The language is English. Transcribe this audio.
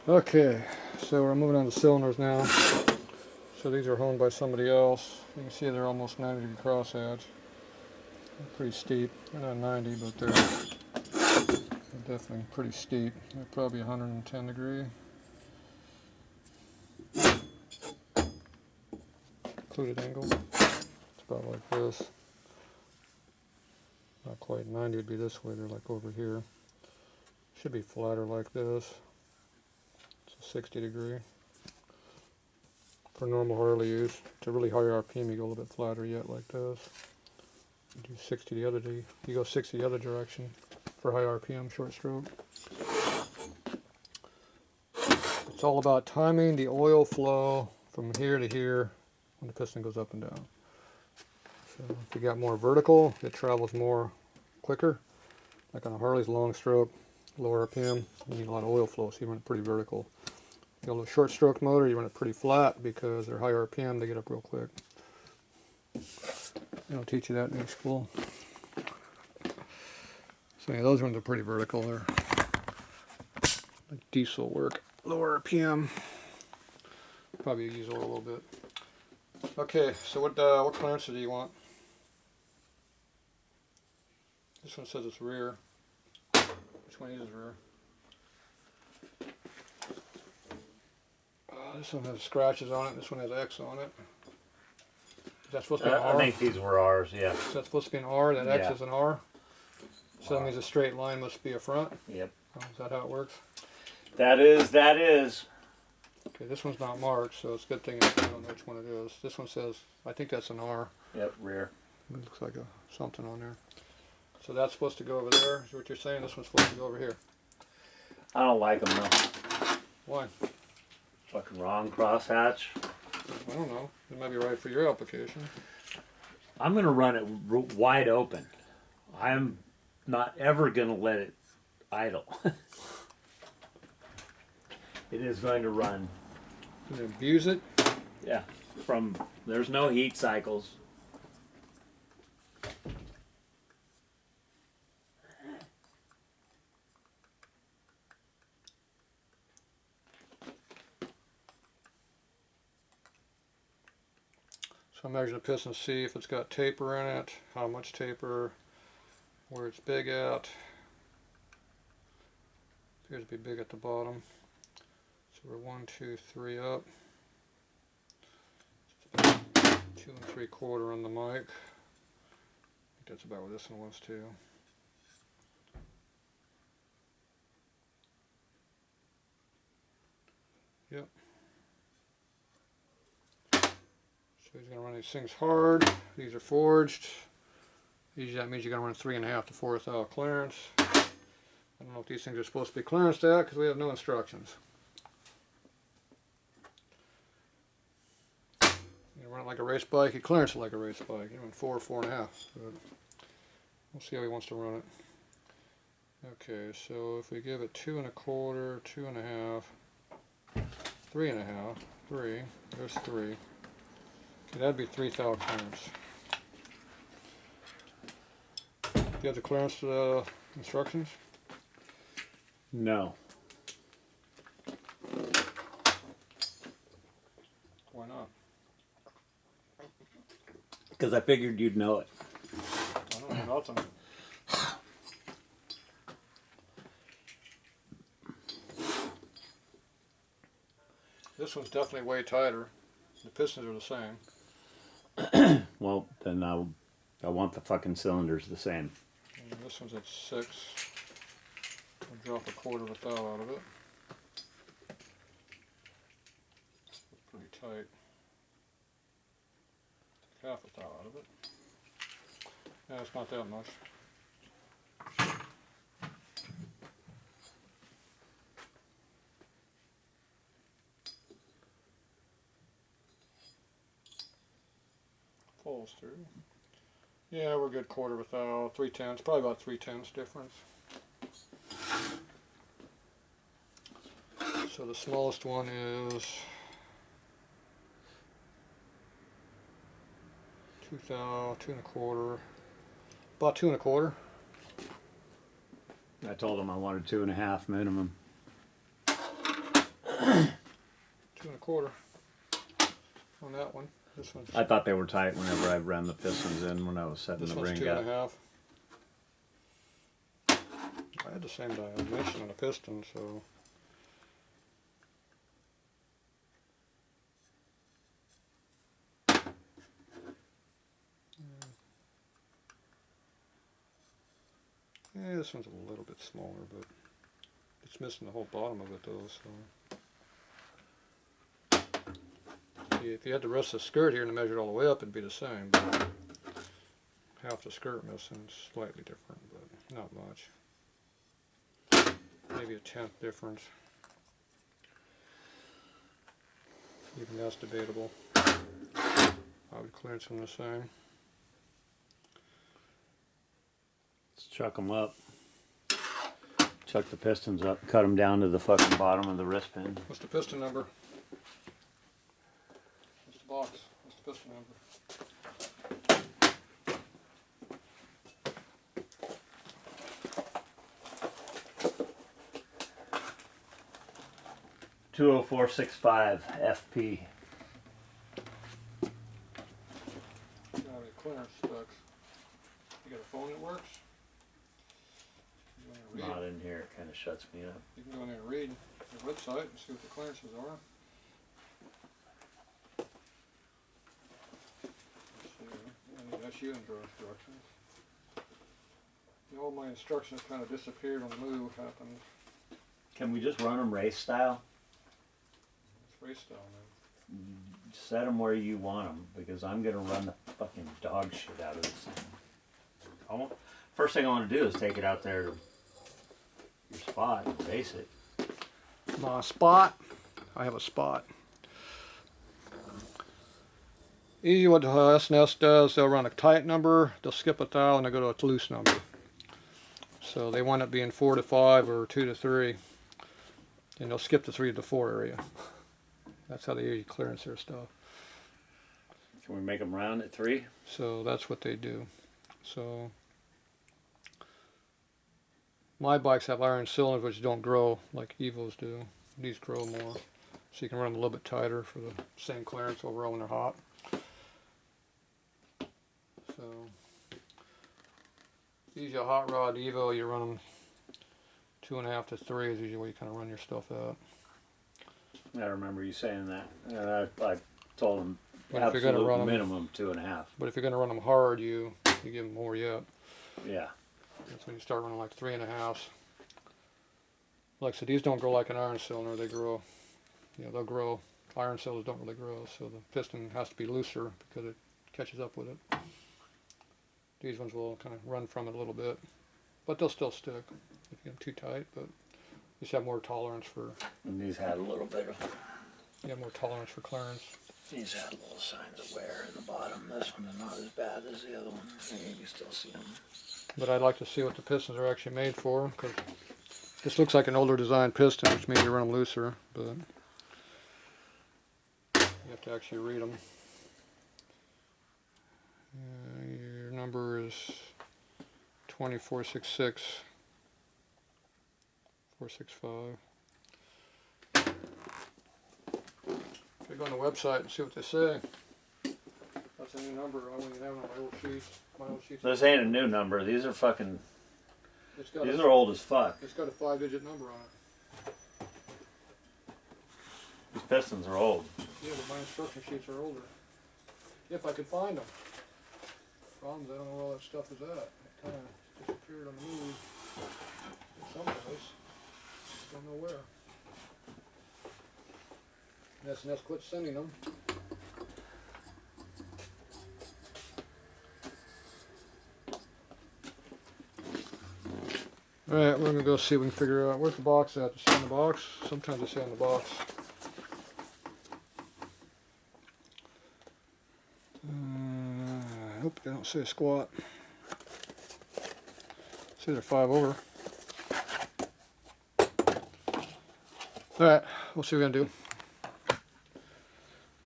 Okay, so we're moving on to cylinders now. So these are honed by somebody else. You can see they're almost 90-degree crosshatch. They're pretty steep. They're not 90, but they're definitely pretty steep. They're probably 110 degree. Included angle. It's about like this. Not quite 90, it'd be this way. They're like over here. Should be flatter like this. It's a 60 degree. For normal Harley use, to really higher RPM, you go a little bit flatter yet like this. You do 60 the other day. You go 60 the other direction for high RPM short stroke. It's all about timing the oil flow from here to here when the piston goes up and down. So if you got more vertical, it travels more quicker. Like on a Harley's long stroke, lower RPM, you need a lot of oil flow, so you run it pretty vertical. You got a short stroke motor, you run it pretty flat because they're high RPM, they get up real quick. They don't teach you that in school. So yeah, those ones are pretty vertical. They're like diesel work. Lower RPM. Probably use oil a little bit. Okay, so what clearances do you want? This one says it's rear. Which one uses rear? This one has scratches on it. This one has X on it. Is that supposed to be an R? I think these were R's, yeah. Is that supposed to be an R? That X is an R? So that means a straight line must be a front? Yep. Oh, is that how it works? That is. Okay, this one's not marked, so it's a good thing I don't know which one it is. This one says, I think that's an R. Yep, rear. It looks like something on there. So that's supposed to go over there, is what you're saying? This one's supposed to go over here. I don't like them though. Why? Fucking wrong crosshatch. I don't know. It might be right for your application. I'm going to run it wide open. I'm not ever going to let it idle. It is going to run. Can you abuse it? Yeah. There's no heat cycles. So I measure the piston to see if it's got taper in it, how much taper, where it's big at. Appears to be big at the bottom. So we're 1, 2, 3 up. 2 3/4 on the mic. I think that's about what this one was too. Yep. So he's going to run these things hard. These are forged. Usually that means you're going to run 3.5 to 4 thou clearance. I don't know if these things are supposed to be clearanced at because we have no instructions. You run it like a race bike, you clearance it like a race bike. You run 4, 4.5. But we'll see how he wants to run it. Okay, so if we give it 2 1/4, 2 1/2, 3 1/2, 3, there's 3. Okay, that'd be 3 thou clearance. Do you have the clearance instructions? No. Why not? Because I figured you'd know it. I don't know nothing. This one's definitely way tighter. The pistons are the same. Well, then I want the fucking cylinders the same. And this one's at 6. I'll drop 1/4 of a thou out of it. Pretty tight. Take 1/2 a thou out of it. Yeah, it's not that much. Falls through. Yeah, we're good 1/4 of a thou, 3/10, probably about 3/10 difference. So the smallest one is 2 thou, 2 1/4, about 2 1/4. I told him I wanted 2.5 minimum. 2¼ on that one. This one's I thought they were tight whenever I ran the pistons in when I was setting this the one's ring 2½. up. I had the same dimension on the piston, so yeah, this one's a little bit smaller, but it's missing the whole bottom of it though. So if you had the rest of the skirt here and measured all the way up, it'd be the same. But half the skirt missing, is slightly different, but not much. Maybe a 1/10 difference. Even that's debatable. Probably clearance them the same. Let's chuck them up. Chuck the pistons up. Cut them down to the fucking bottom of the wrist pin. What's the piston number? What's the box? What's the piston number? 20465 FP. Got any clearance specs? You got a phone that works? You go in there and Not read. in here. It kind of shuts me up. You can go in there and read their website and see what the clearances are. Let's see. That's you in your instructions. All my instructions kind of disappeared when the move happened. Can we just run them race style? It's race style now. Set them where you want them, because I'm gonna run the fucking dog shit out of this thing. First thing I want to do is take it out there to your spot and race it. My spot. I have a spot. Easy what the S&S does, they'll run a tight number, they'll skip 1,000 and they go to a loose number. So they wind up being 4 to 5 or 2 to 3. And they'll skip the 3 to 4 area. That's how they usually clearance their stuff. Can we make them round at 3? So that's what they do. So my bikes have iron cylinders which don't grow like Evos do. These grow more. So you can run them a little bit tighter for the same clearance overall when they're hot. So usually a hot rod Evo, you run them 2.5 to 3 is usually where you kind of run your stuff at. I remember you saying that. And I told them But if you're going to absolute run them, minimum 2.5. but if you're going to run them hard, you give them more yet. Yeah. That's when you start running like 3.5. Like I said, these don't grow like an iron cylinder. They grow, they'll grow. Iron cylinders don't really grow, so the piston has to be looser because it catches up with it. These ones will kind of run from it a little bit, but they'll still stick if you get them too tight. But you just have more tolerance for. And these had a little bit of. You have more tolerance for clearance. These had little signs of wear in the bottom. This one is not as bad as the other one. You can still see them. But I'd like to see what the pistons are actually made for, because this looks like an older design piston, which means you run them looser, but you have to actually read them. Your number is 20466 465. Okay, go on the website and see what they say. That's a new number. I wouldn't have it on my old sheets. My old sheets. This ain't a new number. These are fucking. It's got These a, are old as fuck. It's got a 5-digit number on it. These pistons are old. Yeah, but my instruction sheets are older. If I could find them. Problem is I don't know where all that stuff is at. It kind of disappeared on the move. Someplace. Don't know where. S&S quit sending them. Alright, we're going to go see if we can figure out where's the box at. Does it say on the box? Sometimes they say on the box. I hope they don't say squat. See, they're 5 over. Alright, we'll see what we're going to do.